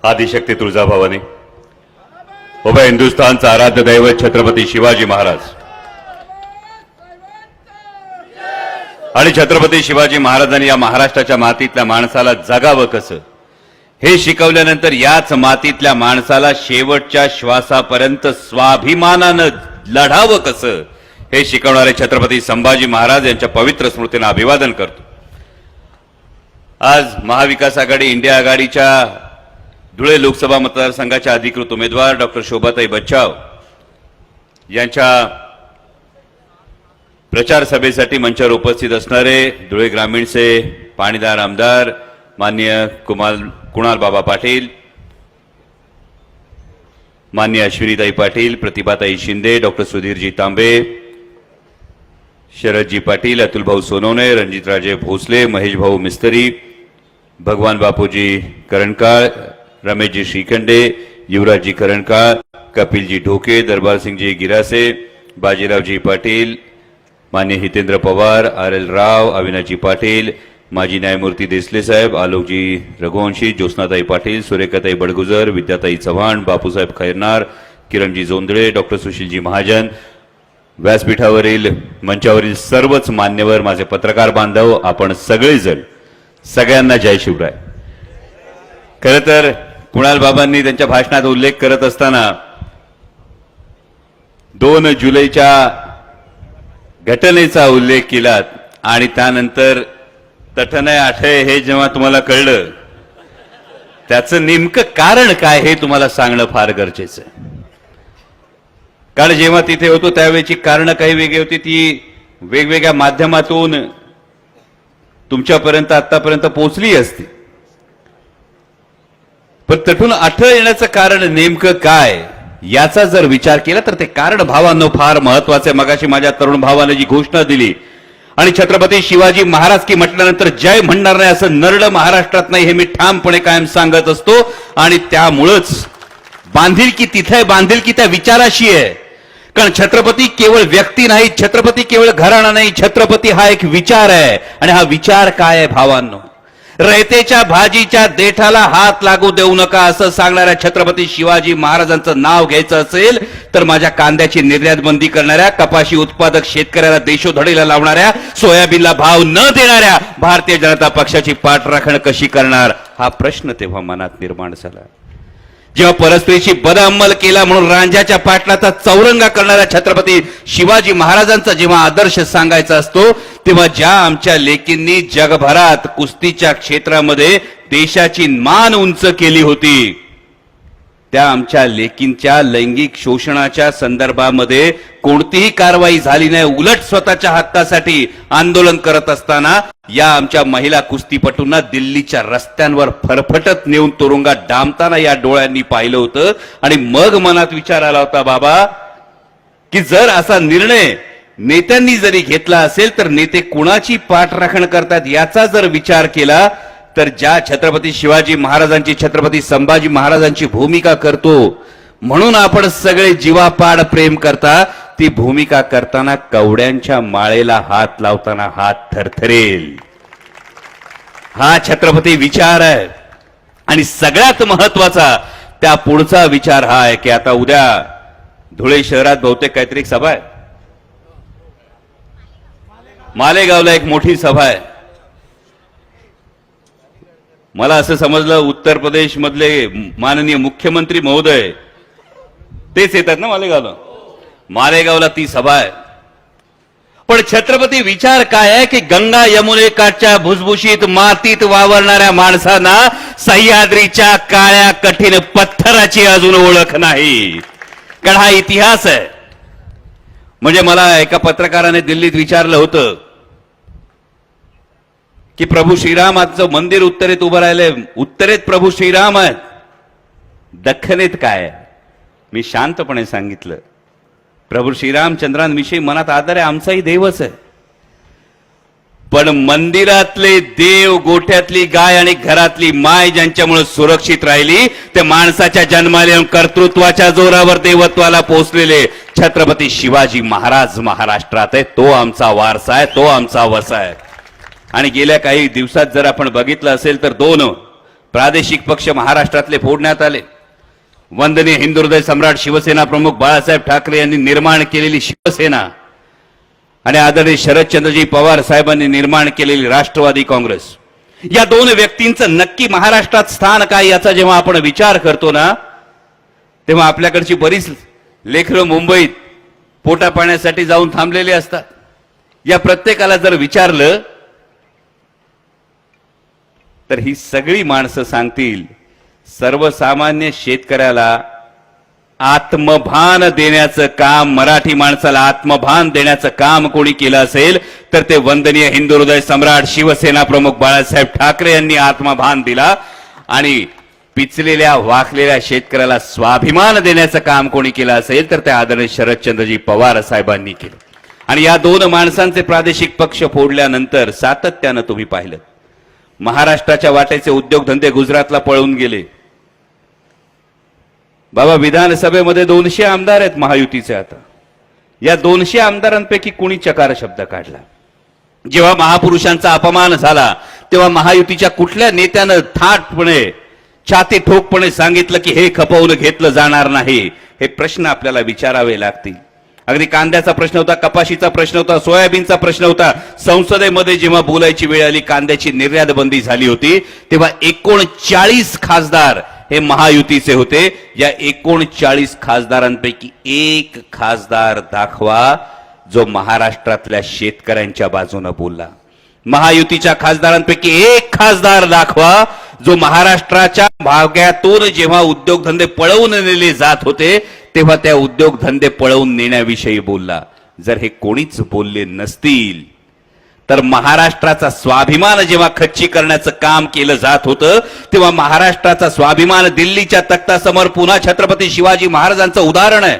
आदिशक्ती तुळजाभवानी, उभय हिंदुस्थानचा आराध्य दैवत छत्रपती शिवाजी महाराज आणि छत्रपती शिवाजी महाराजांनी या महाराष्ट्राच्या मातीतल्या माणसाला जगावं कसं हे शिकवल्यानंतर याच मातीतल्या माणसाला शेवटच्या श्वासापर्यंत स्वाभिमानानं लढावं कसं हे शिकवणारे छत्रपती संभाजी महाराज यांच्या पवित्र स्मृतींना अभिवादन करतो। आज महाविकास आघाडी इंडिया आघाडीच्या धुळे लोकसभा मतदारसंघाच्या अधिकृत उमेदवार डॉक्टर शोभाताई बच्चाव यांच्या प्रचार सभेसाठी मंचावर उपस्थित असणारे धुळे ग्रामीणचे पाणीदार आमदार माननीय कुणाल बाबा पाटील, माननीय अश्विनीताई पाटील, प्रतिभाताई शिंदे, डॉक्टर सुधीरजी तांबे, शरदजी पाटील, अतुलभाऊ सोनवणे, रणजितराजे भोसले, महेशभाऊ मिस्त्री, भगवान बापूजी करणकाळ, रमेशजी श्रीखंडे, युवराजजी करणकाळ, कपिलजी ढोके, दरबारसिंगजी गिरासे, बाजीरावजी पाटील, मान्य हितेंद्र पवार, आर.एल. राव, अविनाशजी पाटील, माजी न्यायमूर्ती देसले साहेब, आलोकजी रघुवंशी, ज्योत्स्नाताई पाटील, सुरेखाताई बडगुजर, विद्याताई चव्हाण, बापूसाहेब खैरनार, किरणजी जोंधळे, डॉक्टर सुशीलजी महाजन, व्यासपीठावरील मंचावरील सर्वच मान्यवर, माझे पत्रकार बांधव, आपण सगळेजण, सगळ्यांना जय शिवराय। खरं तर कुणाल बाबांनी त्यांच्या भाषणात उल्लेख करत असताना 2 जुलैच्या घटनेचा उल्लेख केला आणि त्यानंतर तटनय आठय हे जेव्हा तुम्हाला कळलं त्याचं नेमकं कारण काय हे तुम्हाला सांगणं फार गरजेचं आहे। कारण जेव्हा तिथे होतो त्यावेळेची कारणं काही वेगळी होती, ती वेगवेगळ्या माध्यमातून तुमच्यापर्यंत आतापर्यंत पोहोचली असती, पण तटून आठ येण्याचं कारण नेमकं काय याचा जर विचार केला तर ते कारण भावांनो फार महत्वाचं आहे। मगाशी माझ्या तरुण भावाने जी घोषणा दिली आणि छत्रपती शिवाजी महाराज की म्हटल्यानंतर जय म्हणणार नाही असं नरळं महाराष्ट्रात नाही हे मी ठामपणे कायम सांगत असतो आणि त्यामुळेच बांधिलकी तिथे आहे, बांधिलकी त्या विचाराशी आहे। कारण छत्रपती केवळ व्यक्ती नाही, छत्रपती केवळ घराणा नाही, छत्रपती हा एक विचार आहे आणि हा विचार काय आहे भावांनो, रयतेच्या भाजीच्या देठाला हात लागू देऊ नका असं सांगणाऱ्या छत्रपती शिवाजी महाराजांचं नाव घ्यायचं असेल तर माझ्या कांद्याची निर्यात बंदी करणाऱ्या, कपाशी उत्पादक शेतकऱ्याला देशोधडीला लावणाऱ्या, सोयाबीनला भाव न देणाऱ्या भारतीय जनता पक्षाची पाठराखण कशी करणार हा प्रश्न तेव्हा मनात निर्माण झाला। जेव्हा परस्त्रीची बदअंमल केला म्हणून रांझ्याच्या पाटलाचा चौरंगा करणाऱ्या छत्रपती शिवाजी महाराजांचा जेव्हा आदर्श सांगायचा असतो तेव्हा ज्या आमच्या लेकींनी जगभरात कुस्तीच्या क्षेत्रामध्ये देशाची मान उंच केली होती त्या आमच्या लेकींच्या लैंगिक शोषणाच्या संदर्भामध्ये कोणतीही कारवाई झाली नाही, उलट स्वतःच्या हक्कासाठी आंदोलन करत असताना या आमच्या महिला कुस्तीपटूंना दिल्लीच्या रस्त्यांवर फरफटत नेऊन तुरुंगात डांबताना या डोळ्यांनी पाहिलं होतं आणि मग मनात विचार आला होता बाबा की जर असा निर्णय नेत्यांनी जरी घेतला असेल तर नेते कुणाची पाठराखण करतात याचा जर विचार केला तर ज्या छत्रपती शिवाजी महाराजांची, छत्रपती संभाजी महाराजांची भूमिका करतो म्हणून आपण सगळे जीवापाड प्रेम करता, ती भूमिका करताना कवड्यांच्या माळेला हात लावताना हात थरथरेल, हा छत्रपती विचार आहे। आणि सगळ्यात महत्वाचा त्या पुढचा विचार हा आहे की आता उद्या धुळे शहरात बहुतेक काहीतरी सभा आहे, मालेगावला एक मोठी सभा आहे। मला असं समजलं उत्तर प्रदेश मधले माननीय मुख्यमंत्री महोदय तेच येतात ना मालेगावला ती सभा आहे। पण छत्रपती विचार काय आहे की गंगा यमुनेकाठच्या भुसभुशीत मातीत वावरणाऱ्या माणसांना सह्याद्रीच्या काळ्या कठीण पत्थराची अजून ओळख नाही, कारण हा इतिहास आहे। म्हणजे मला एका पत्रकाराने दिल्लीत विचारलं होतं की प्रभू श्रीरामाचं मंदिर उत्तरेत उभं राहिलंय, उत्तरेत प्रभू श्रीराम आहेत, दख्खनेत काय? मी शांतपणे सांगितलं प्रभू श्रीरामचंद्रांविषयी मनात आदर आहे, आमचाही देवच आहे, पण मंदिरातले देव, गोठ्यातली गाय आणि घरातली माय ज्यांच्यामुळे सुरक्षित राहिली ते माणसाच्या जन्माला येऊन कर्तृत्वाच्या जोरावर देवत्वाला पोहोचलेले छत्रपती शिवाजी महाराज महाराष्ट्रात आहे, तो आमचा वारसा आहे, तो आमचा वसा आहे। आणि गेल्या काही दिवसात जर आपण बघितलं असेल तर 2 प्रादेशिक पक्ष महाराष्ट्रातले फोडण्यात आले. वंदनीय हिंदुहृदय सम्राट शिवसेना प्रमुख बाळासाहेब ठाकरे यांनी निर्माण केलेली शिवसेना आणि आदरणीय शरदचंद्रजी पवार साहेबांनी निर्माण केलेली राष्ट्रवादी काँग्रेस, या दोन व्यक्तींचं नक्की महाराष्ट्रात स्थान काय याचा जेव्हा आपण विचार करतो ना, तेव्हा आपल्याकडची बरीच लेकरं मुंबईत पोटा पाण्यासाठी जाऊन थांबलेले असतात. या प्रत्येकाला जर विचारलं तर ही सगळी माणसं सांगतील, सर्वसामान्य शेतकऱ्याला आत्मभान देण्याचं काम, मराठी माणसाला आत्मभान देण्याचं काम कोणी केलं असेल तर ते वंदनीय हिंदुहृदय सम्राट शिवसेना प्रमुख बाळासाहेब ठाकरे यांनी आत्मभान दिला. आणि पिचलेल्या वाकलेल्या शेतकऱ्याला स्वाभिमान देण्याचं काम कोणी केलं असेल तर ते आदरणीय शरदचंद्रजी पवार साहेबांनी केलं. आणि या दोन माणसांचे प्रादेशिक पक्ष फोडल्यानंतर सातत्यानं तुम्ही पाहिलं, महाराष्ट्राच्या वाटेचे उद्योगधंदे गुजरातला पळून गेले. बाबा, विधानसभेमध्ये 200 आमदार आहेत महायुतीचे. आता या 200 आमदारांपैकी कुणी चकार शब्द काढला? जेव्हा महापुरुषांचा अपमान झाला तेव्हा महायुतीच्या कुठल्या नेत्यानं थाटपणे, छाती ठोकपणे सांगितलं की हे खपवून घेतलं जाणार नाही? हे प्रश्न आपल्याला विचारावे लागतील. अगदी कांद्याचा प्रश्न होता, कपाशीचा प्रश्न होता, सोयाबीनचा प्रश्न होता. संसदेमध्ये जेव्हा बोलायची वेळ आली, कांद्याची निर्यात बंदी झाली होती, तेव्हा 39 खासदार हे महायुतीचे होते. या 39 खासदारांपैकी एक खासदार दाखवा जो महाराष्ट्रातल्या शेतकऱ्यांच्या बाजूने बोलला. महायुतीच्या खासदारांपैकी एक खासदार दाखवा जो महाराष्ट्राच्या भाग्यातून जेव्हा उद्योगधंदे पळवून नेले जात होते तेव्हा त्या उद्योगधंदे पळवून नेण्याविषयी बोलला. जर हे कोणीच बोलले नसतील तर महाराष्ट्राचा स्वाभिमान जेव्हा खच्ची करण्याचं काम केलं जात होतं तेव्हा महाराष्ट्राचा स्वाभिमान दिल्लीच्या तख्तासमोर पुन्हा छत्रपती शिवाजी महाराजांचं उदाहरण आहे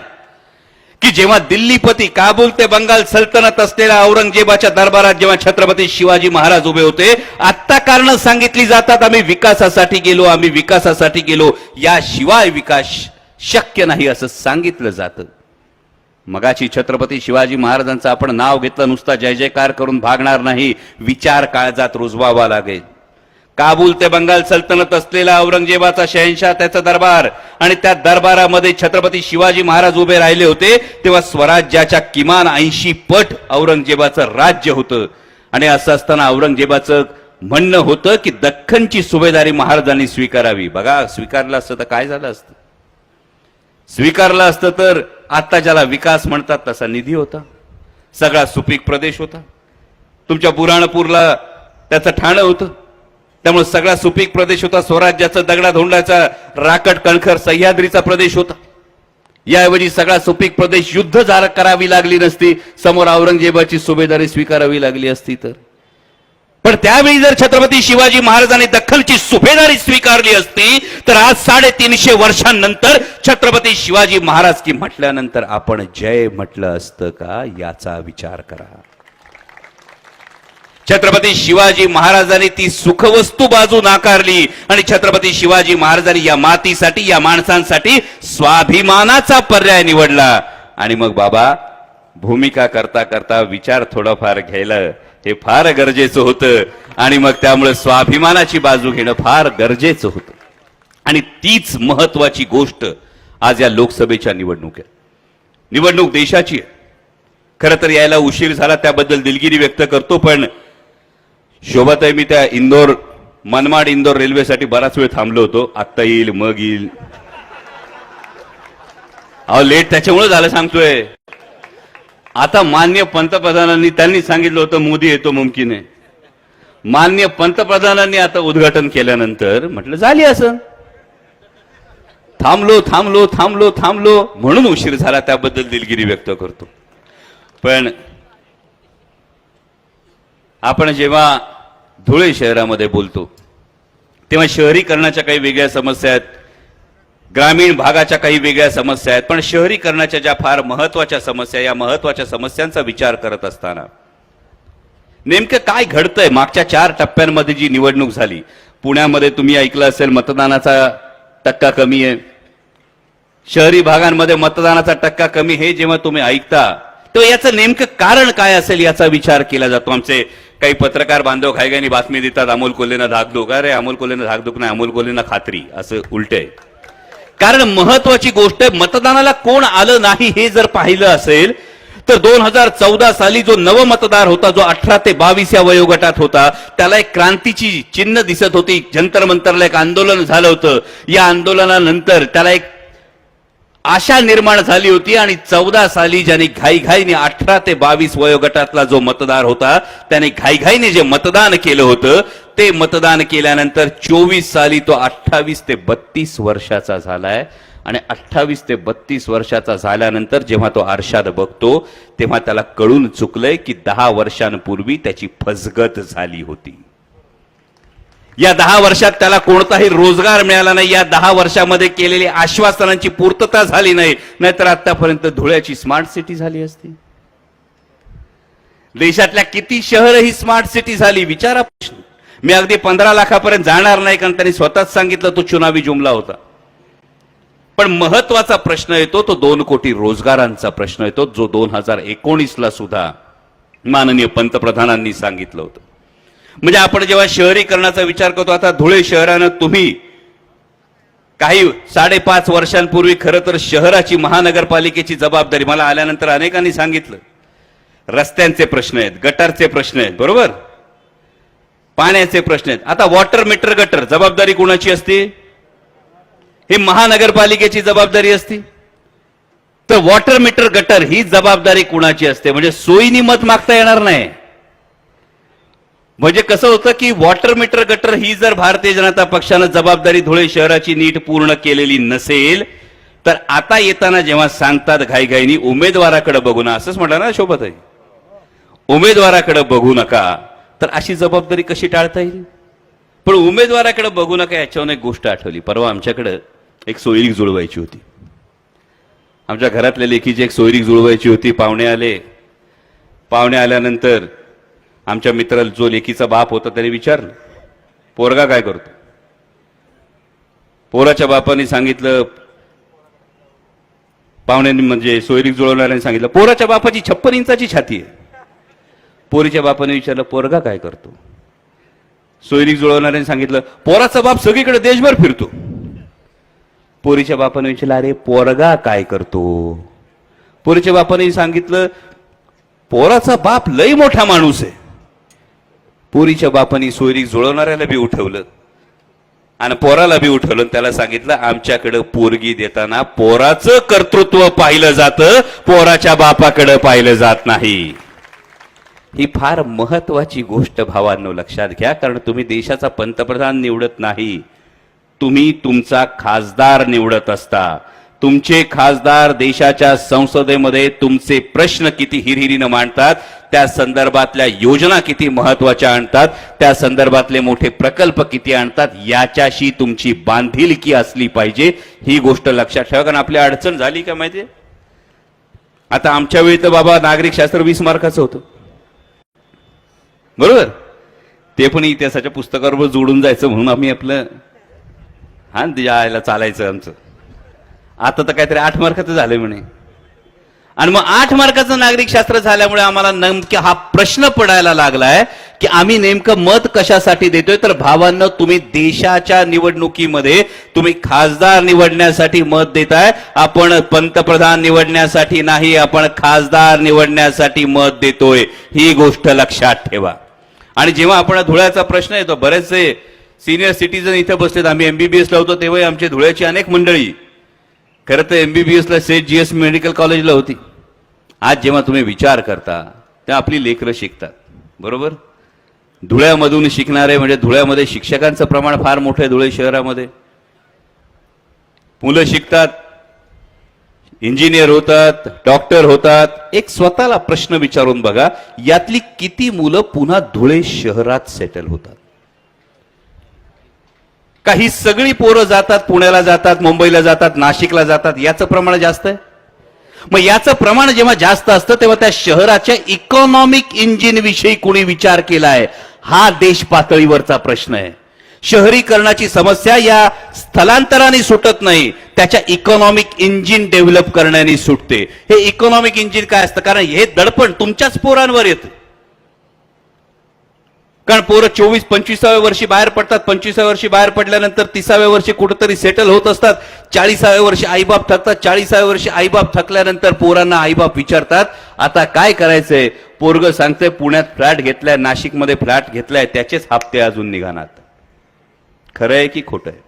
की जेव्हा दिल्लीपती, काबूल ते बंगाल सल्तनत असलेल्या औरंगजेबाच्या दरबारात जेव्हा छत्रपती शिवाजी महाराज उभे होते, आत्ता कारण सांगितली जातात, आम्ही विकासासाठी गेलो, आम्ही विकासासाठी गेलो, याशिवाय विकास शक्य नाही असं सांगितलं जातं. मगाची छत्रपती शिवाजी महाराजांचं आपण नाव घेतलं, नुसता जय जयकार करून भागणार नाही, विचार काळजात रुजवावा लागेल. काबूल ते बंगाल सल्तनत असलेला औरंगजेबाचा शहनशाह, त्याचा दरबार, आणि त्या दरबारामध्ये छत्रपती शिवाजी महाराज उभे राहिले होते तेव्हा स्वराज्याच्या किमान 80 पट औरंगजेबाचं राज्य होतं. आणि असं असताना औरंगजेबाचं म्हणणं होतं की दख्खनची सुभेदारी महाराजांनी स्वीकारावी. बघा, स्वीकारलं असतं तर काय झालं असतं? स्वीकारलं असतं तर आता ज्याला विकास म्हणतात तसा निधी होता, सगळा सुपीक प्रदेश होता. तुमच्या बुराणपूरला त्याचं ठाणं होतं, त्यामुळे सगळा सुपीक प्रदेश होता. स्वराज्याचा दगडाधोंडाचा राकट कणखर सह्याद्रीचा प्रदेश होता. याऐवजी सगळा सुपीक प्रदेश युद्ध करावी लागली नसती, समोर औरंगजेबाची सुभेदारी स्वीकारावी लागली असती तर. पण त्यावेळी जर छत्रपती शिवाजी महाराजांनी दख्खनची सुभेदारी स्वीकारली असती तर आज 350 वर्षांनंतर छत्रपती शिवाजी महाराज की म्हटल्यानंतर आपण जय म्हटलं असतं का? याचा विचार करा. छत्रपती शिवाजी महाराजांनी ती सुखवस्तू बाजू नाकारली आणि छत्रपती शिवाजी महाराजांनी या मातीसाठी, या माणसांसाठी स्वाभिमानाचा पर्याय निवडला. आणि मग बाबा, भूमिका करता करता विचार थोडाफार घ्यायला हे फार गरजेचं होतं. आणि मग त्यामुळे स्वाभिमानाची बाजू घेणं फार गरजेचं होतं. आणि तीच महत्वाची गोष्ट आज या लोकसभेच्या निवडणूक देशाची आहे. खरं तर यायला उशीर झाला त्याबद्दल दिलगिरी व्यक्त करतो, पण शोभाताई, मी त्या मनमाड इंदोर रेल्वेसाठी बराच वेळ थांबलो होतो. आत्ता येईल, मग येईल. अहो, लेट त्याच्यामुळे झालं सांगतोय. आता माननीय पंतप्रधानांनी, त्यांनी सांगितलं होतं मोदी येतो मुमकिन आहे. माननीय पंतप्रधानांनी आता उद्घाटन केल्यानंतर म्हटलं झाली असं. थांबलो म्हणून उशीर झाला, त्याबद्दल दिलगिरी व्यक्त करतो. पण आपण जेव्हा धुळे शहरामध्ये बोलतो तेव्हा शहरीकरणाच्या काही वेगळ्या समस्या आहेत, ग्रामीण भागाच्या काही वेगळ्या समस्या आहेत. पण शहरीकरणाच्या ज्या फार महत्वाच्या समस्या, या महत्वाच्या समस्यांचा विचार करत असताना नेमकं काय घडतंय? मागच्या 4 टप्प्यांमध्ये जी निवडणूक झाली, पुण्यामध्ये तुम्ही ऐकलं असेल मतदानाचा टक्का कमी आहे, शहरी भागांमध्ये मतदानाचा टक्का कमी. हे जेव्हा तुम्ही ऐकता तेव्हा याचं नेमकं कारण काय असेल याचा विचार केला जातो. आमचे काही पत्रकार बांधव घाईघाईने बातमी देतात अमोल कोल्हेंना धाकधूक. अरे अमोल कोल्हेंना धाकधूक नाही, अमोल कोल्हेंना खात्री, असं उलट आहे. कारण महत्वाची गोष्ट मतदानाला कोण आलं नाही हे जर पाहिलं असेल तर 2014 साली जो नव मतदार होता, जो 18 ते 22 या वयोगटात होता, त्याला एक क्रांतीची चिन्ह दिसत होती. जंतर मंतरला एक आंदोलन झालं होतं. या आंदोलनानंतर त्याला एक आशा निर्माण झाली होती आणि 14 साली ज्याने घाईघाईने 18 ते 22 वयोगटातला जो मतदार होता त्याने घाईघाईने जे मतदान केलं होतं ते मतदान केल्यानंतर 24 साली तो 28 ते 32 वर्षाचा झालाय. आणि 28 ते 32 वर्षाचा झाल्यानंतर जेव्हा तो आरशात बघतो तेव्हा त्याला कळून चुकलंय की 10 वर्षांपूर्वी त्याची फसगत झाली होती. या 10 वर्षात त्याला कोणताही रोजगार मिळाला नाही. या 10 वर्षामध्ये केलेली आश्वासनांची पूर्तता झाली नाही, नाहीतर आतापर्यंत धुळ्याची स्मार्ट सिटी झाली असती. देशातल्या किती शहर ही स्मार्ट सिटी झाली विचारा. मी अगदी 15 लाखापर्यंत जाणार नाही कारण त्यांनी स्वतःच सांगितलं तो चुनावी जुमला होता. पण महत्वाचा प्रश्न येतो तो 2 कोटी रोजगारांचा प्रश्न येतो, जो 2019 ला सुद्धा माननीय पंतप्रधानांनी सांगितलं होतं. म्हणजे आपण जेव्हा शहरीकरणाचा विचार करतो, आता धुळे शहरानं तुम्ही काही 5.5 वर्षांपूर्वी खरं तर शहराची महानगरपालिकेची जबाबदारी मला आल्यानंतर अनेकांनी सांगितलं. रस्त्यांचे प्रश्न आहेत, गटारचे प्रश्न आहेत, बरोबर, पाण्याचे प्रश्न आहेत. आता वॉटर मीटर गटर जबाबदारी कोणाची असते? ही महानगरपालिकेची जबाबदारी असती. तर वॉटर मीटर गटर ही जबाबदारी कुणाची असते? म्हणजे सोयीनी मत मागता येणार नाही. म्हणजे कसं होतं की वॉटर मीटर गटर ही जर भारतीय जनता पक्षानं जबाबदारी धुळे शहराची नीट पूर्ण केलेली नसेल तर आता येताना जेव्हा सांगतात घाईघाईनी उमेदवाराकडे बघू नका, असंच म्हटलं ना शोभाताई, उमेदवाराकडे बघू नका, तर अशी जबाबदारी कशी टाळता येईल? पण उमेदवाराकडे बघू नका याच्यावर एक गोष्ट आठवली. परवा आमच्याकडे एक सोयरीक जुळवायची होती. आमच्या घरातल्या लेकीची एक सोयरीक जुळवायची होती. पाहुणे आले. पाहुणे आल्यानंतर आमच्या मित्राला जो लेकीचा बाप होता त्याने विचारलं, पोरगा काय करतो? पोराच्या बापाने सांगितलं, पाहुण्यांनी म्हणजे सोयरीक जुळवणाऱ्यांनी सांगितलं पोराच्या बापाची 56 इंचाची छाती आहे. पोरीच्या बापाने विचारलं पोरगा काय करतो? सोयरीक जुळवणाऱ्यांनी सांगितलं पोराचा बाप सगळीकडे देशभर फिरतो. पोरीच्या बापाने विचारलं अरे पोरगा काय करतो? पोरीच्या बापाने सांगितलं पोराचा बाप लई मोठा माणूस आहे. पोरीच्या बापाने सोयरीक जुळवणाऱ्याला बी उठवलं आणि पोराला बी उठवलं. त्याला सांगितलं आमच्याकडे पोरगी देताना पोराचं कर्तृत्व पाहिलं जातं, पोराच्या बापाकडे पाहिलं जात नाही. ही फार महत्वाची गोष्ट भावांनो लक्षात घ्या. कारण तुम्ही देशाचा पंतप्रधान निवडत नाही, तुम्ही तुमचा खासदार निवडत असता. तुमचे खासदार देशाच्या संसदेमध्ये तुमचे प्रश्न किती हिरहिरीनं मांडतात, त्या संदर्भातल्या योजना किती महत्वाच्या आणतात, त्या संदर्भातले मोठे प्रकल्प किती आणतात, याच्याशी तुमची बांधिलकी असली पाहिजे. ही गोष्ट लक्षात ठेवा. कारण आपली अडचण झाली का माहितीये, आता आमच्या वेळी तर बाबा नागरिक शास्त्र 20 मार्काचं होतं, बरोबर, ते पण इतिहासाच्या पुस्तकावर जोडून जायचं म्हणून आम्ही आपलं यायला चालायचं आमचं. आता तर काहीतरी 8 मार्काचं झालंय म्हणे. आणि मग 8 मार्काचं नागरिक शास्त्र झाल्यामुळे आम्हाला नेमका हा प्रश्न पडायला लागलाय की आम्ही नेमकं मत कशासाठी देतोय. तर भावांनो, तुम्ही देशाच्या निवडणुकीमध्ये तुम्ही खासदार निवडण्यासाठी मत देताय, आपण पंतप्रधान निवडण्यासाठी नाही, आपण खासदार निवडण्यासाठी मत देतोय. ही गोष्ट लक्षात ठेवा. आणि जेव्हा आपण धुळ्याचा प्रश्न येतो, बरेचसे सिनियर सिटीजन इथे बसलेत. आम्ही एमबीबीएस ला होतो तेव्हा आमची धुळ्याची अनेक मंडळी खरं तर एमबीबीएस ला सेठ जीएस मेडिकल कॉलेजला होती. आज जेव्हा तुम्ही विचार करता तेव्हा आपली लेकरं शिकतात, बरोबर. धुळ्यामधून शिकणारे म्हणजे धुळ्यामध्ये शिक्षकांचं प्रमाण फार मोठं आहे. धुळे शहरामध्ये मुलं शिकतात, इंजिनियर होतात, डॉक्टर होतात. एक स्वतःला प्रश्न विचारून बघा, यातली किती मुलं पुन्हा धुळे शहरात सेटल होतात? काही सगळी पोरं जातात, पुण्याला जातात, मुंबईला जातात, नाशिकला जातात. याचं प्रमाण जास्त आहे. मग याचं प्रमाण जेव्हा जास्त असतं तेव्हा त्या शहराच्या इकॉनॉमिक इंजिन विषयी कोणी विचार केलाय? हा देश पातळीवरचा प्रश्न आहे. शहरीकरणाची समस्या या स्थलांतराने सुटत नाही, त्याच्या इकॉनॉमिक इंजिन डेव्हलप करण्याने सुटते. हे इकॉनॉमिक इंजिन काय असतं? कारण हे दडपण तुमच्याच पोरांवर येतं. कारण पोरं 24-25व्या वर्षी बाहेर पडतात, 25व्या वर्षी बाहेर पडल्यानंतर 30व्या वर्षी कुठेतरी सेटल होत असतात, 40व्या वर्षी आईबाप थकतात, 40व्या वर्षी आईबाप थकल्यानंतर पोरांना आईबाप विचारतात आता काय करायचंय. पोरग सांगते पुण्यात फ्लॅट घेतलाय, नाशिकमध्ये फ्लॅट घेतलाय, त्याचेच हप्ते अजून निघाणार. खरं आहे की खोटं आहे.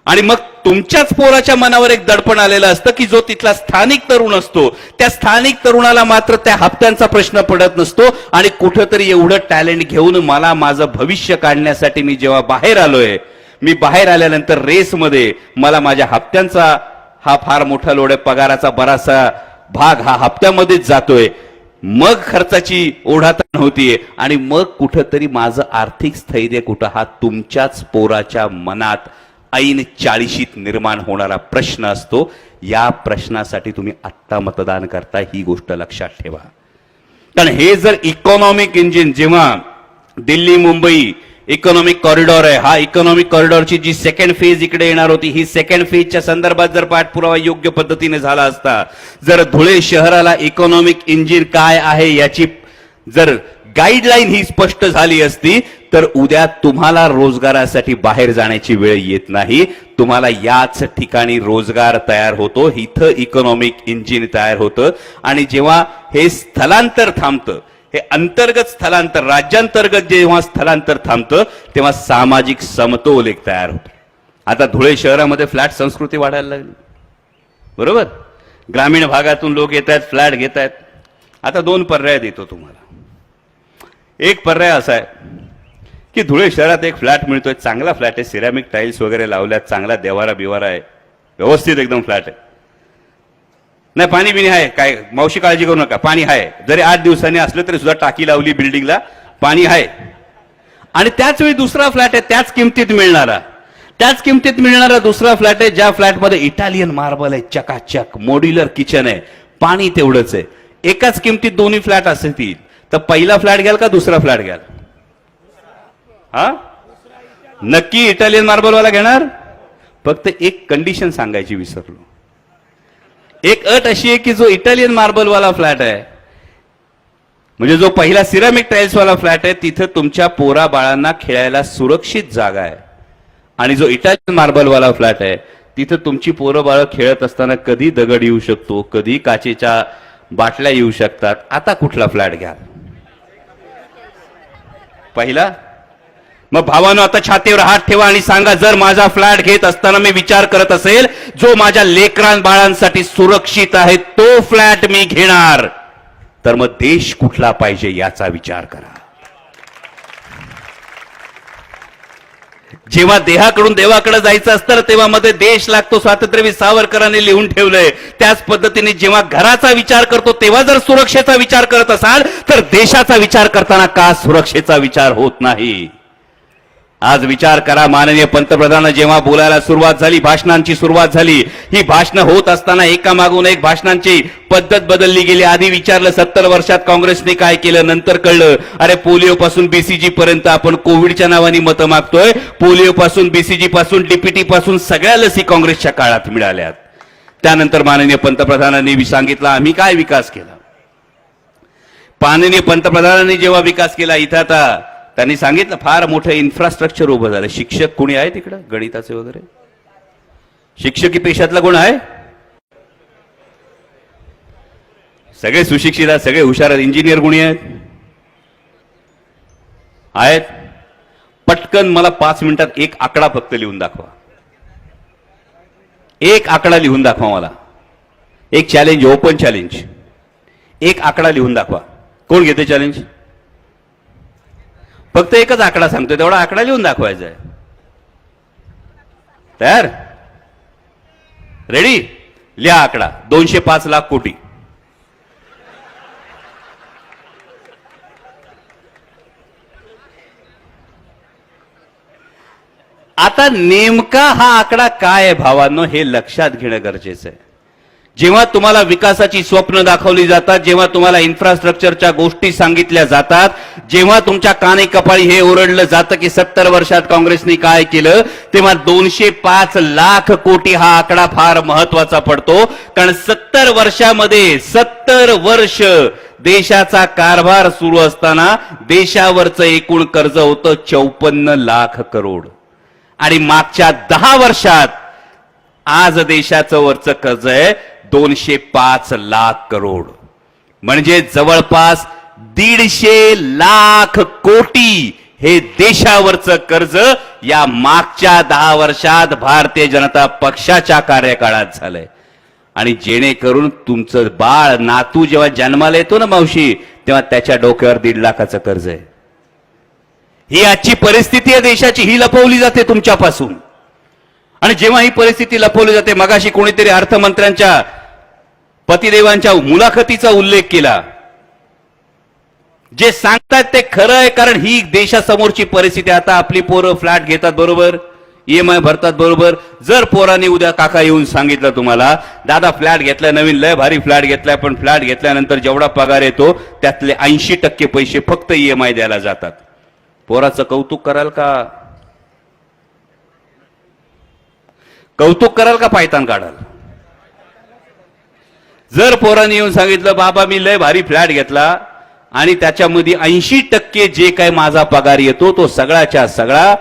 आणि मग तुमच्याच पोराच्या मनावर एक दडपण आलेलं असतं की जो तिथला स्थानिक तरुण असतो, त्या स्थानिक तरुणाला मात्र त्या हप्त्यांचा प्रश्न पडत नसतो. आणि कुठंतरी एवढं टॅलेंट घेऊन मला माझं भविष्य काढण्यासाठी मी जेव्हा बाहेर आलोय, मी बाहेर आल्यानंतर रेसमध्ये मला माझ्या हप्त्यांचा हा फार मोठा लोड आहे, पगाराचा बराचसा भाग हा हप्त्यामध्येच जातोय, मग खर्चाची ओढाताण होतीये, आणि मग कुठंतरी माझं आर्थिक स्थैर्य कुठं हा तुमच्याच पोराच्या मनात ऐन 40शीत निर्माण होणारा प्रश्न असतो. या प्रश्नासाठी तुम्ही आत्ता मतदान करता, ही गोष्ट लक्षात ठेवा. कारण हे जर इकॉनॉमिक इंजिन, जेव्हा दिल्ली मुंबई इकॉनॉमिक कॉरिडॉर आहे, हा इकॉनॉमिक कॉरिडॉरची जी सेकंड फेज इकडे येणार होती, ही सेकंड फेजच्या संदर्भात जर पाठपुरावा योग्य पद्धतीने झाला असता, जर धुळे शहराला इकॉनॉमिक इंजिन काय आहे याची जर गाईडलाईन ही स्पष्ट झाली असती, तर उद्या तुम्हाला रोजगारासाठी बाहेर जाण्याची वेळ येत नाही. तुम्हाला याच ठिकाणी रोजगार तयार होतो, इथं इकॉनॉमिक इंजिन तयार होतं. आणि जेव्हा हे स्थलांतर थांबतं, हे अंतर्गत स्थलांतर, राज्यांतर्गत जेव्हा स्थलांतर थांबतं, तेव्हा सामाजिक समतोल एक तयार होतो. आता धुळे शहरामध्ये फ्लॅट संस्कृती वाढायला लागली, बरोबर. ग्रामीण भागातून लोक येत आहेत, फ्लॅट घेत आहेत. आता दोन पर्याय देतो तुम्हाला. एक पर्याय असा आहे की धुळे शहरात एक फ्लॅट मिळतोय, चांगला फ्लॅट आहे, सिरॅमिक टाईल्स वगैरे लावल्यात, चांगला देवारा बिवारा आहे, व्यवस्थित एकदम फ्लॅट आहे, नाही पाणी बिणी आहे, काय मावशी काळजी करू नका, पाणी आहे, जरी 8 दिवसांनी असलं तरी सुद्धा टाकी लावली बिल्डिंगला, पाणी आहे. आणि त्याच वेळी दुसरा फ्लॅट आहे, त्याच किमतीत मिळणारा दुसरा फ्लॅट आहे, ज्या फ्लॅटमध्ये इटालियन मार्बल आहे, चकाचक मॉड्युलर किचन आहे, पाणी तेवढंच आहे. एकाच किमतीत दोन्ही फ्लॅट असतील, तर पहिला फ्लॅट घ्याल का दुसरा फ्लॅट घ्याल? हा, नक्की इटालियन मार्बलवाला घेणार. फक्त एक कंडिशन सांगायची विसरलो. एक अट अशी आहे की जो इटालियन मार्बलवाला फ्लॅट आहे, म्हणजे जो पहिला सिरामिक टाईल्सवाला फ्लॅट आहे, तिथं तुमच्या पोरा बाळांना खेळायला सुरक्षित जागा आहे. आणि जो इटालियन मार्बलवाला फ्लॅट आहे, तिथं तुमची पोरं बाळं खेळत असताना कधी दगड येऊ शकतो, कधी काचेच्या बाटल्या येऊ शकतात. आता कुठला फ्लॅट घ्या? पहिला. मग भावानो, आता छातीवर हात ठेवा आणि सांगा, जर माझा फ्लॅट घेत असताना मी विचार करत असेल जो माझ्या लेकरां बाळांसाठी सुरक्षित आहे, तो फ्लॅट मी घेणार, तर मग देश कुठला पाहिजे याचा विचार करा. जेव्हा देहाकडून देवाकडे जायचं असतं तेव्हा मध्ये देश लागतो, स्वातंत्र्यवीर सावरकरांनी लिहून ठेवलंय. त्याच पद्धतीने जेव्हा घराचा विचार करतो तेव्हा जर सुरक्षेचा विचार करत असाल, तर देशाचा विचार करताना का सुरक्षेचा विचार होत नाही? आज विचार करा. माननीय पंतप्रधान जेव्हा बोलायला सुरुवात झाली, भाषणांची सुरुवात झाली, ही भाषणं होत असताना एकामागून एक भाषणांची पद्धत बदलली गेली. आधी विचारलं 70 वर्षात काँग्रेसने काय केलं, नंतर कळलं अरे पोलिओ पासून बीसीजी पर्यंत आपण कोविडच्या नावाने मतं मागतोय. पोलिओ पासून बीसीजी पासून डीपीटी पासून सगळ्या लसी काँग्रेसच्या काळात मिळाल्यात. त्यानंतर माननीय पंतप्रधानांनी सांगितलं आम्ही काय विकास केला. माननीय पंतप्रधानांनी जेव्हा विकास केला, इथं आता त्यांनी सांगितलं फार मोठं इन्फ्रास्ट्रक्चर उभं झालं. शिक्षक कोणी आहे तिकडं गणिताचे वगैरे? शिक्षकी पेशातला कोण आहे? सगळे सुशिक्षित आहेत, सगळे हुशार आहेत. इंजिनियर कोणी आहेत? पटकन मला 5 मिनिटात एक आकडा फक्त लिहून दाखवा. एक आकडा लिहून दाखवा मला. एक चॅलेंज, ओपन चॅलेंज. एक आकडा लिहून दाखवा. कोण घेते चॅलेंज? फक्त एकच आकडा सांगतोय, तेवढा आकडा लिहून दाखवायचा आहे. तयार? रेडी? लिहा आकडा. 205 लाख कोटी. आता नेमका हा आकडा काय आहे भावांनो, हे लक्षात घेणं गरजेचं आहे. जेव्हा तुम्हाला विकासाची स्वप्न दाखवली जातात, जेव्हा तुम्हाला इन्फ्रास्ट्रक्चरच्या गोष्टी सांगितल्या जातात, जेव्हा तुमच्या कानी कपाळी हे ओरडलं जातं की 70 वर्षात काँग्रेसने काय केलं, तेव्हा 205 लाख कोटी हा आकडा फार महत्वाचा पडतो. कारण 70 वर्षामध्ये 70 वर्ष देशाचा कारभार सुरू असताना देशावरचं एकूण कर्ज होतं 54 लाख करोड. आणि मागच्या 10 वर्षात आज देशाचं वरचं कर्ज आहे 205 लाख करोड. म्हणजे जवळपास 150 लाख कोटी हे देशावरचं कर्ज या मागच्या 10 वर्षात भारतीय जनता पक्षाच्या कार्यकाळात झालंय. आणि जेणेकरून तुमचं बाळ नातू जेव्हा जन्माला येतो ना मावशी, तेव्हा त्याच्या डोक्यावर 1.5 लाखाचं कर्ज आहे. ही आजची परिस्थिती आहे देशाची, ही लपवली जाते तुमच्यापासून. आणि जेव्हा ही परिस्थिती लपवली जाते, मगाशी कोणीतरी अर्थमंत्र्यांच्या पतिदेवांच्या मुलाखतीचा उल्लेख केला. जे सांगतात ते खरं आहे, कारण ही देशासमोरची परिस्थिती. आता आपली पोरं फ्लॅट घेतात बरोबर, EMI भरतात बरोबर. जर पोरांनी उद्या काका येऊन सांगितलं तुम्हाला, दादा फ्लॅट घेतलाय, नवीन लय भारी फ्लॅट घेतलाय, पण फ्लॅट घेतल्यानंतर जेवढा पगार येतो त्यातले 80% पैसे फक्त EMI द्यायला जातात, पोराचं कौतुक कराल का? कौतुक कराल का पायतान काढाल? जर पोरांनी येऊन सांगितलं बाबा मी लय भारी फ्लॅट घेतला आणि त्याच्यामध्ये 80% जे काय माझा पगार येतो तो सगळ्याच्या सगळा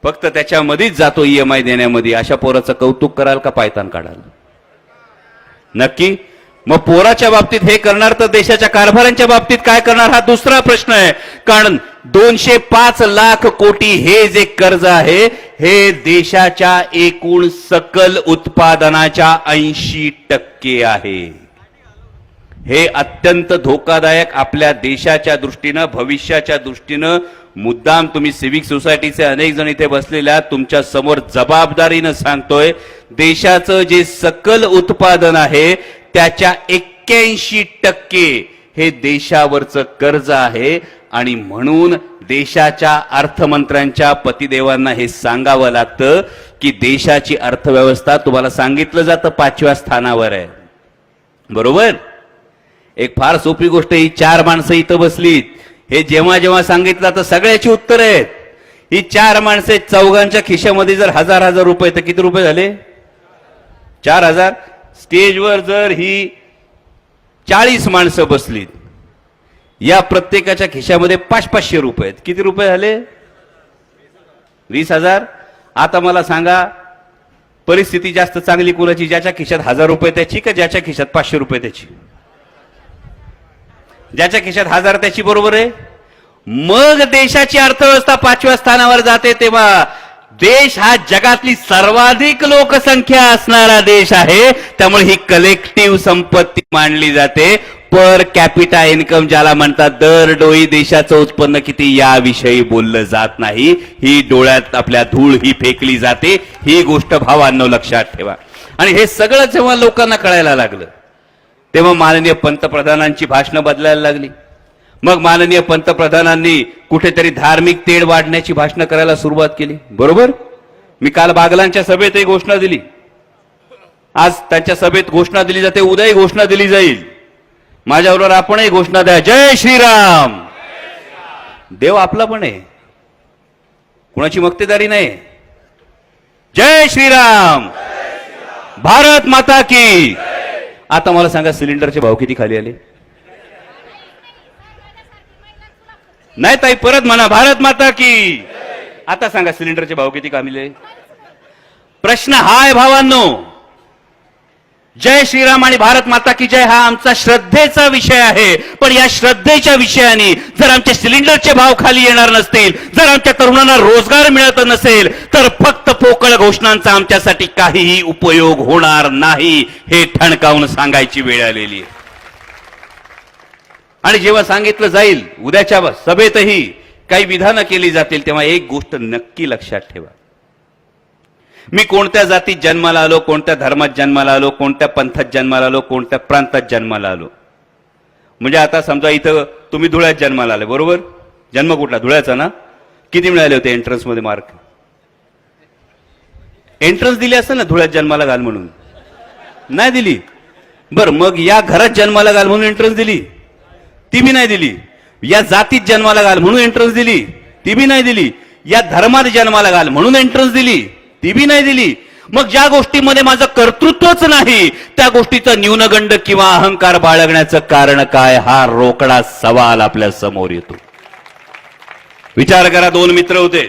फक्त त्याच्यामध्येच जातो EMI देण्यामध्ये, अशा पोराचं कौतुक कराल का पायतान काढाल? नक्की. मग पोराच्या बाबतीत हे करणार तर देशाच्या कारभारांच्या बाबतीत काय करणार हा दुसरा प्रश्न आहे. कारण 205 लाख कोटी हे जे कर्ज आहे हे देशाच्या एकूण सकल उत्पादनाच्या 80% आहे. हे अत्यंत धोकादायक आपल्या देशाच्या दृष्टीनं, भविष्याच्या दृष्टीनं. मुद्दाम तुम्ही सिव्हिक सोसायटीचे अनेक जण इथे बसलेले आहात, तुमच्या समोर जबाबदारीनं सांगतोय, देशाचं जे सकल उत्पादन आहे त्याच्या 81% हे देशावरचं कर्ज आहे. आणि म्हणून देशाच्या अर्थमंत्र्यांच्या पतिदेवांना हे सांगावं लागतं की देशाची अर्थव्यवस्था तुम्हाला सांगितलं जातं 5व्या स्थानावर आहे, बरोबर. एक फार सोपी गोष्ट, ही 4 माणसं इथं बसलीत, हे जेव्हा जेव्हा सांगितलं तर सगळ्याची उत्तर आहेत. ही 4 माणसे चौघांच्या खिशामध्ये जर 1000 रुपये, तर किती रुपये झाले? 4000. स्टेजवर जर ही 40 माणसं बसलीत, या प्रत्येकाच्या खिशामध्ये 500 रुपये आहेत, किती रुपये झाले? 20,000. आता मला सांगा परिस्थिती जास्त चांगली कोणाची? ज्याच्या खिशात 1000 रुपये त्याची का ज्याच्या खिशात 500 रुपये त्याची? ज्याच्या खिशात 1000 त्याची, बरोबर आहे. मग देशाची अर्थव्यवस्था 5व्या स्थानावर जाते. तेव्हा देश हा जगातली सर्वाधिक लोकसंख्या असणारा देश आहे, त्यामुळे ही कलेक्टिव्ह संपत्ती मानली जाते. पर कॅपिटा इन्कम ज्याला म्हणतात, दरडोई देशाचं उत्पन्न किती याविषयी बोललं जात नाही. ही डोळ्यात आपल्या धूळ ही फेकली जाते. ही गोष्ट भावांनो लक्षात ठेवा. आणि हे सगळं जेव्हा लोकांना कळायला लागलं तेव्हा माननीय पंतप्रधानांची भाषणं बदलायला लागली. मग माननीय पंतप्रधानांनी कुठेतरी धार्मिक तेढ वाढण्याची भाषणं करायला सुरुवात केली, बरोबर. मी काल बागलांच्या सभेत एक घोषणा दिली, आज त्यांच्या सभेत घोषणा दिली जाते, उद्याही घोषणा दिली जाईल. माझ्याबरोबर आपणही घोषणा द्या, जय श्रीराम. देव आपला पण आहे, कुणाची मक्तेदारी नाही. जय श्रीराम, भारत माता की. आता मला सांगा सिलेंडरचे भाव किती खाली आले? नाही ताई, परत म्हणा, भारत माता की. आता सांगा सिलेंडरचे भाव किती कमी? प्रश्न हा आहे भावांनो. जय श्रीराम आणि भारत माता की जय हा आमचा श्रद्धेचा विषय आहे. पण या श्रद्धेच्या विषयाने जर आमचे सिलेंडरचे भाव खाली येणार नसतील, जर आमच्या तरुणांना रोजगार मिळत नसेल, तर फक्त पोकळ घोषणांचा आमच्यासाठी काहीही उपयोग होणार नाही, हे ठणकावून सांगायची वेळ आलेली आहे. आणि जेव्हा सांगितलं जाईल उद्याच्या सभेतही काही विधानं केली जातील, तेव्हा एक गोष्ट नक्की लक्षात ठेवा. मी कोणत्या जातीत जन्माला आलो, कोणत्या धर्मात जन्माला आलो, कोणत्या पंथात जन्माला आलो, कोणत्या प्रांतात जन्माला आलो. म्हणजे आता समजा इथं तुम्ही धुळ्यात जन्माला आले, बरोबर. जन्म कुठला? धुळ्याचा ना. किती मिळाले होते एंट्रन्स मध्ये मार्क? एंट्रन्स दिली असेल ना धुळ्यात जन्माला घाल म्हणून? नाही दिली. बर मग या घरात जन्माला घाल म्हणून एंट्रन्स दिली, ती बी नाही दिली. या जातीत जन्माला घाल म्हणून एंट्रन्स दिली, ती बी नाही दिली. या धर्मात जन्माला घाल म्हणून एंट्रन्स दिली, ती बी नाही दिली. मग ज्या गोष्टीमध्ये माझं कर्तृत्वच नाही त्या गोष्टीचा न्यूनगंड किंवा अहंकार बाळगण्याचं कारण काय, हा रोकडा सवाल आपल्या समोर येतो. विचार करा, दोन मित्र होते,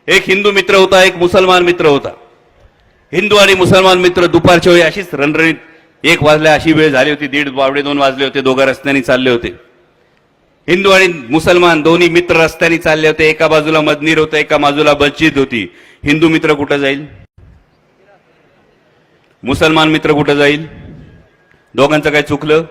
एक हिंदू मित्र होता, एक मुसलमान मित्र होता. हिंदू आणि मुसलमान मित्र दुपारच्या वेळी अशीच रणरणीत 1 वाजल्या अशी वेळ झाली होती, 1:30 वाजले होते, दोघं रस्त्याने चालले होते. हिंदू आणि मुसलमान दोन्ही मित्र रस्त्याने चालले होते. एका बाजूला मंदिर होतं, एका बाजूला मस्जिद होती. हिंदू मित्र कुठं जाईल, मुसलमान मित्र कुठं जाईल? दोघांचं काय चुकलं?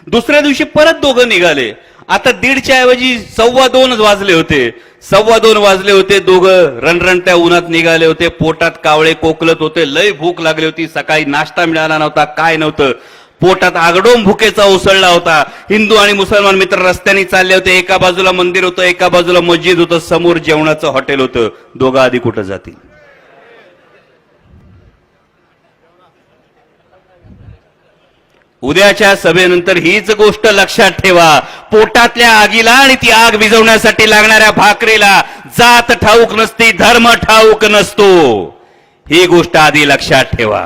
दुसऱ्या दिवशी परत दोघं निघाले. आता 1:30च्या ऐवजी 2:15 वाजले होते. 2:15 वाजले होते, दोघं रणरणत्या उन्हात निघाले होते. पोटात कावळे कोकलत होते, लय भूक लागली होती. सकाळी नाश्ता मिळाला नव्हता, काय नव्हतं. पोटात आगडोम भुकेचा उसळला होता. हिंदू आणि मुसलमान मित्र रस्त्याने चालले होते. एका बाजूला मंदिर होतं, एका बाजूला मस्जिद होतं, समोर जेवणाचं हॉटेल होतं. दोघं आधी कुठं जातील? उद्याच्या सभेनंतर हीच गोष्ट लक्षात ठेवा. पोटातल्या आगीला आणि ती आग विझवण्यासाठी लागणाऱ्या भाकरीला जात ठाऊक नसती, धर्म ठाऊक नसतो. ही गोष्ट आधी लक्षात ठेवा.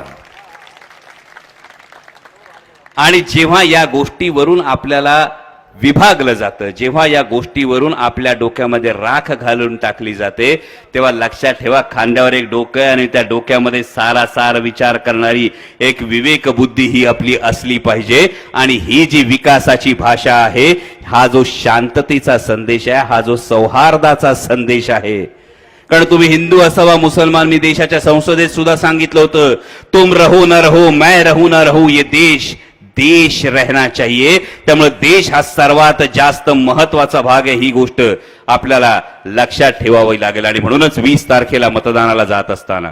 आणि जेव्हा या गोष्टीवरून आपल्याला विभागलं जातं, जेव्हा या गोष्टीवरून आपल्या डोक्यामध्ये राख घालून टाकली जाते, तेव्हा लक्षात ठेवा, खांद्यावर एक डोकं आहे आणि त्या डोक्यामध्ये सारासार विचार करणारी एक विवेक बुद्धी ही आपली असली पाहिजे. आणि ही जी विकासाची भाषा आहे, हा जो शांततेचा संदेश आहे, हा जो सौहार्दाचा संदेश आहे. कारण तुम्ही हिंदू असावा मुसलमान, मी देशाच्या संसदेत सुद्धा सांगितलं होतं, तुम रहो न रहो, मैं रहू न रहू, ये देश रहना चाहिए. त्यामुळे देश हा सर्वात जास्त महत्वाचा भाग आहे. ही गोष्ट आपल्याला लक्षात ठेवावी लागेल. आणि म्हणूनच 20 तारखेला मतदानाला जात असताना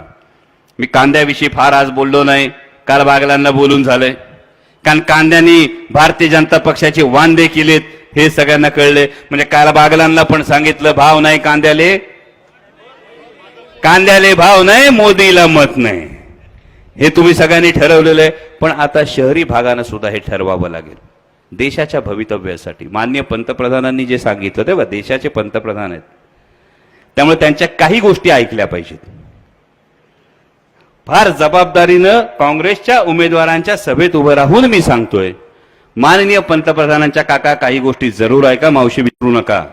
मी कांद्याविषयी फार आज बोललो नाही, काल बागलांना बोलून झालंय. कारण कांद्यांनी भारतीय जनता पक्षाचे वांदे केलेत हे सगळ्यांना कळले. म्हणजे काल बागलांना पण सांगितलं, भाव नाही कांद्याले, कांद्याले भाव नाही, मोदीला मत नाही. हे तुम्ही सगळ्यांनी ठरवलेलं आहे. पण आता शहरी भागानं सुद्धा हे ठरवावं लागेल देशाच्या भवितव्यासाठी. माननीय पंतप्रधानांनी जे सांगितलं तेव्हा देशाचे पंतप्रधान आहेत, त्यामुळे त्यांच्या काही गोष्टी ऐकल्या पाहिजेत. फार जबाबदारीनं काँग्रेसच्या उमेदवारांच्या सभेत उभं राहून मी सांगतोय, माननीय पंतप्रधानांच्या काका काही गोष्टी जरूर आहे का, मावशी विसरू नका.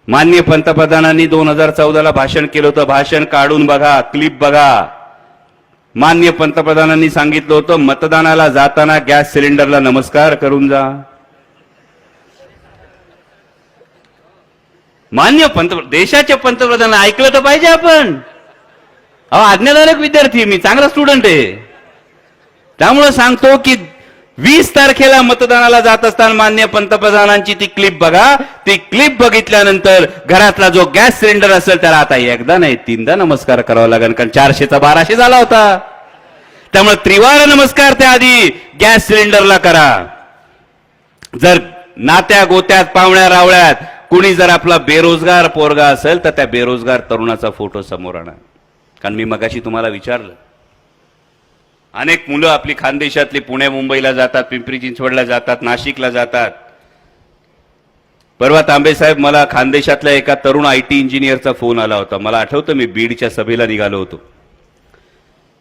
माननीय पंतप्रधानांनी 2014ला भाषण केलं होतं, भाषण काढून बघा, क्लिप बघा. माननीय पंतप्रधानांनी सांगितलं होतं, मतदानाला जाताना गॅस सिलेंडरला नमस्कार करून जा. माननीय देशाचे पंतप्रधान ऐकलं तर पाहिजे आपण. आज्ञाधारक विद्यार्थी, मी चांगला स्टुडंट आहे, त्यामुळे सांगतो की 20 तारखेला मतदानाला जात असताना माननीय पंतप्रधानांची ती क्लिप बघा. ती क्लिप बघितल्यानंतर घरातला जो गॅस सिलेंडर असेल त्याला आता एकदा नाही 3दा नमस्कार करावा लागेल. कारण 400चा 1200 झाला होता. त्यामुळे त्रिवार नमस्कार त्या आधी गॅस सिलेंडरला करा. जर नात्या गोत्यात पाहुण्या रावळ्यात कुणी जर आपला बेरोजगार पोरगा असेल तर त्या बेरोजगार तरुणाचा फोटो समोर आणा. कारण मी मगाशी तुम्हाला विचारलं, अनेक मुलं आपली खानदेशातली पुणे मुंबईला जातात, पिंपरी चिंचवडला जातात, नाशिकला जातात. परवा तांबे साहेब, मला खानदेशातल्या एका तरुण IT इंजिनियरचा फोन आला होता. मला आठवतं, मी बीडच्या सभेला निघालो होतो.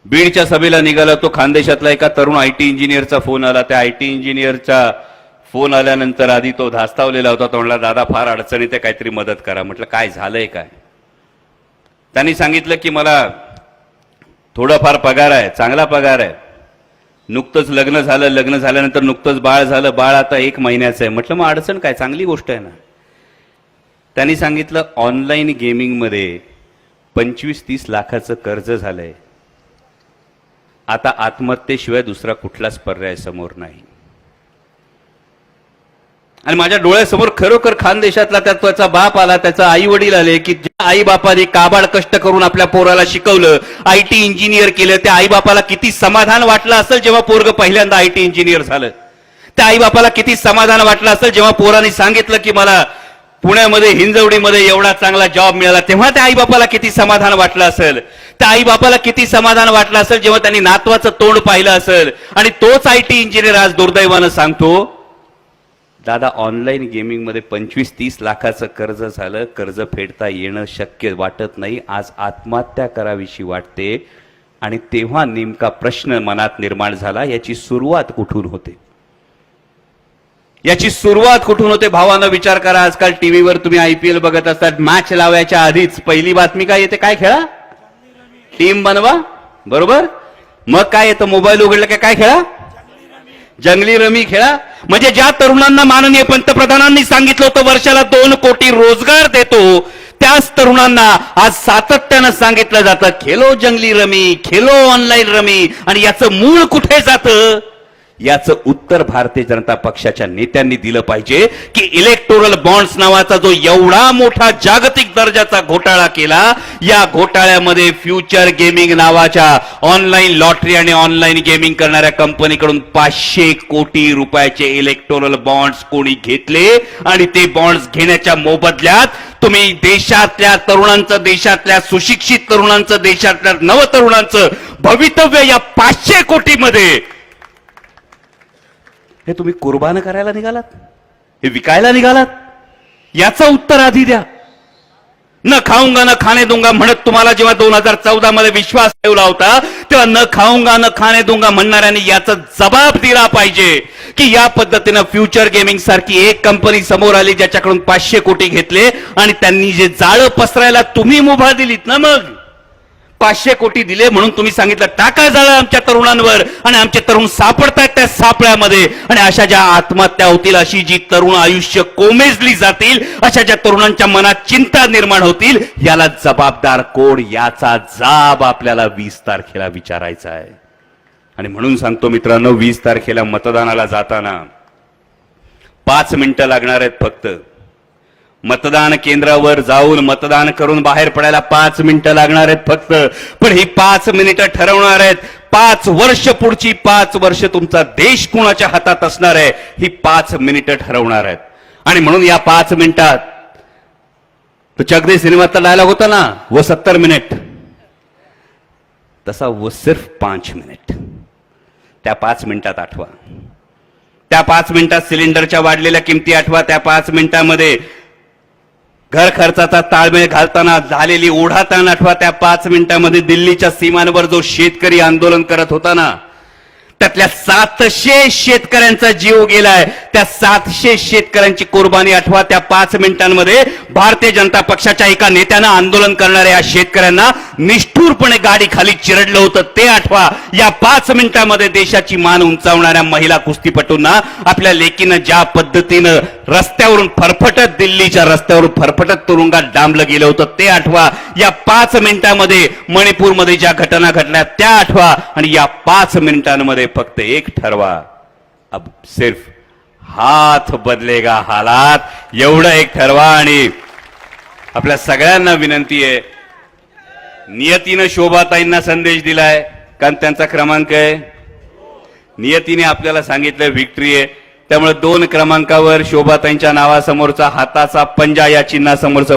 बीडच्या सभेला निघाला तो खानदेशातला एका तरुण IT इंजिनियरचा फोन आला. त्या IT इंजिनियरचा फोन आल्यानंतर आधी तो धास्तावलेला होता. तो म्हणला, दादा फार अडचणीत आहे, काहीतरी मदत करा. म्हटलं काय झालंय काय? त्यांनी सांगितलं की मला थोडाफार पगार आहे, चांगला पगार आहे, नुकतंच लग्न झालं, लग्न झाल्यानंतर नुकतंच बाळ झालं, बाळ आता 1 महिन्याचं आहे. म्हटलं मग अडचण काय, चांगली गोष्ट आहे ना. त्यांनी सांगितलं, ऑनलाईन गेमिंगमध्ये 25-30 लाखाचं कर्ज झालंय, आता आत्महत्येशिवाय दुसरा कुठलाच पर्याय समोर नाही. आणि माझ्या डोळ्यासमोर खरोखर खानदेशातला त्याचा बाप आला, त्याचा आई वडील आले की ज्या आई बापाने काबाड कष्ट करून आपल्या पोराला शिकवलं, IT इंजिनियर केलं, त्या आई बापाला किती समाधान वाटलं असेल जेव्हा पोरग पहिल्यांदा IT इंजिनियर झालं. त्या आई बापाला किती समाधान वाटलं असेल जेव्हा पोराने सांगितलं की मला पुण्यामध्ये हिंजवडीमध्ये एवढा चांगला जॉब मिळाला, तेव्हा त्या आईबापाला किती समाधान वाटलं असेल, त्या आईबापाला किती समाधान वाटलं असेल जेव्हा त्यांनी नातवाचं तोंड पाहिलं असेल. आणि तोच IT इंजिनियर आज दुर्दैवानं सांगतो, दादा ऑनलाईन गेमिंग मध्ये 25-30 लाखाचं कर्ज झालं, कर्ज फेडता येणं शक्य वाटत नाही, आज आत्महत्या करावीशी वाटते. आणि तेव्हा नेमका प्रश्न मनात निर्माण झाला, याची सुरुवात कुठून होते, याची सुरुवात कुठून होते. भावानं विचार करा, आजकाल टीव्हीवर तुम्ही IPL बघत असतात, मॅच लावायच्या आधीच पहिली बातमी काय येते, काय खेळा, टीम बनवा, बरोबर. मग काय येतं, मोबाईल उघडलं काय खेळा, जंगली रमी खेळा. म्हणजे ज्या तरुणांना माननीय पंतप्रधानांनी सांगितलं होतं वर्षाला 2 कोटी रोजगार देतो, त्याच तरुणांना आज सातत्यानं सांगितलं जातं खेलो जंगली रमी, खेलो ऑनलाईन रमी. आणि याचं मूळ कुठे जातं, याचं उत्तर भारतीय जनता पक्षाच्या नेत्यांनी दिलं पाहिजे की इलेक्टोरल बॉन्ड्स नावाचा जो एवढा मोठा जागतिक दर्जाचा घोटाळा केला, या घोटाळ्यामध्ये फ्युचर गेमिंग नावाच्या ऑनलाईन लॉटरी आणि ऑनलाईन गेमिंग करणाऱ्या कंपनीकडून 500 कोटी रुपयाचे इलेक्टोरल बॉन्ड्स कोणी घेतले. आणि ते बॉन्ड्स घेण्याच्या मोबदल्यात तुम्ही देशातल्या तरुणांचं, देशातल्या सुशिक्षित तरुणांचं, देशातल्या नवतरुणांचं भवितव्य या 500 कोटीमध्ये हे तुम्ही कुर्बान करायला निघालात, हे विकायला निघालात. याचं उत्तर आधी द्या. न खाऊंगा न खाणे दूंगा म्हणत तुम्हाला जेव्हा 2014 मध्ये विश्वास ठेवला होता, तेव्हा न खाऊंगा न खाणे दूंगा म्हणणाऱ्यांनी याचा जबाब दिला पाहिजे की या पद्धतीनं फ्युचर गेमिंग सारखी एक कंपनी समोर आली ज्याच्याकडून 500 कोटी घेतले आणि त्यांनी जे जाळं पसरायला तुम्ही मुभा दिलीत ना, मग 500 कोटी दिले म्हणून तुम्ही सांगितलं टाका जाळं आमच्या तरुणांवर, आणि आमचे तरुण सापडतायत त्या सापळ्यामध्ये. आणि अशा ज्या आत्महत्या होतील, अशी जी तरुण आयुष्य कोमेजली जातील, अशा ज्या तरुणांच्या मनात चिंता निर्माण होतील, याला जबाबदार कोण, याचा जाब आपल्याला 20 तारखेला विचारायचा आहे. आणि म्हणून सांगतो मित्रांनो, 20 तारखेला मतदानाला जाताना 5 मिनिटं लागणार आहेत फक्त. मतदान केंद्रावर जाऊन मतदान करून बाहेर पडायला 5 मिनिटं लागणार आहेत फक्त. पण ही 5 मिनिटं ठरवणार आहेत 5 वर्ष, पुढची 5 वर्ष तुमचा देश कुणाच्या हातात असणार आहे, ही 5 मिनिटं ठरवणार आहेत. आणि म्हणून या 5 मिनिटात तो चकदे सिनेमातला डायलॉग होता ना, वो 70 मिनिट, तसा वो सिर्फ 5 मिनिट. त्या 5 मिनिटात आठवा, त्या 5 मिनिटात सिलेंडरच्या वाढलेल्या किमती आठवा, त्या 5 मिनिटांमध्ये घर खर्चाचा ताळमेळ घालताना झालेली ओढाताण आठवा, त्या 5 मिनिटांमध्ये दिल्लीच्या सीमांवर जो शेतकरी आंदोलन करत होता ना, त्यातल्या 700 शेतकऱ्यांचा जीव गेलाय, त्या 700 शेतकऱ्यांची कुर्बानी आठवा. त्या 5 मिनिटांमध्ये भारतीय जनता पक्षाच्या एका नेत्यानं आंदोलन करणाऱ्या या शेतकऱ्यांना निष्ठुरपणे गाडी खाली चिरडलं होतं ते आठवा. या 5 मिनिटांमध्ये देशाची मान उंचावणाऱ्या महिला कुस्तीपटूंना आपल्या लेकीनं ज्या पद्धतीनं रस्त्यावरून फरफटत, दिल्लीच्या रस्त्यावरून फरफटत तुरुंगात डांबलं गेलं होतं ते आठवा. या 5 मिनिटांमध्ये मणिपूरमध्ये ज्या घटना घडल्या त्या आठवा. आणि या 5 मिनिटांमध्ये फक्त एक ठरवा, अब सिर्फ हाथ बदलेगा हालात, एवढं एक ठरवा. आणि आपल्या सगळ्यांना विनंती आहे, नियतीनं शोभाताईंना संदेश दिलाय, कारण त्यांचा क्रमांक आहे, नियतीने आपल्याला सांगितलं विक्ट्री आहे, त्यामुळे 2 क्रमांकावर शोभाताईंच्या नावासमोरचा हाताचा पंजा या चिन्हासमोरचा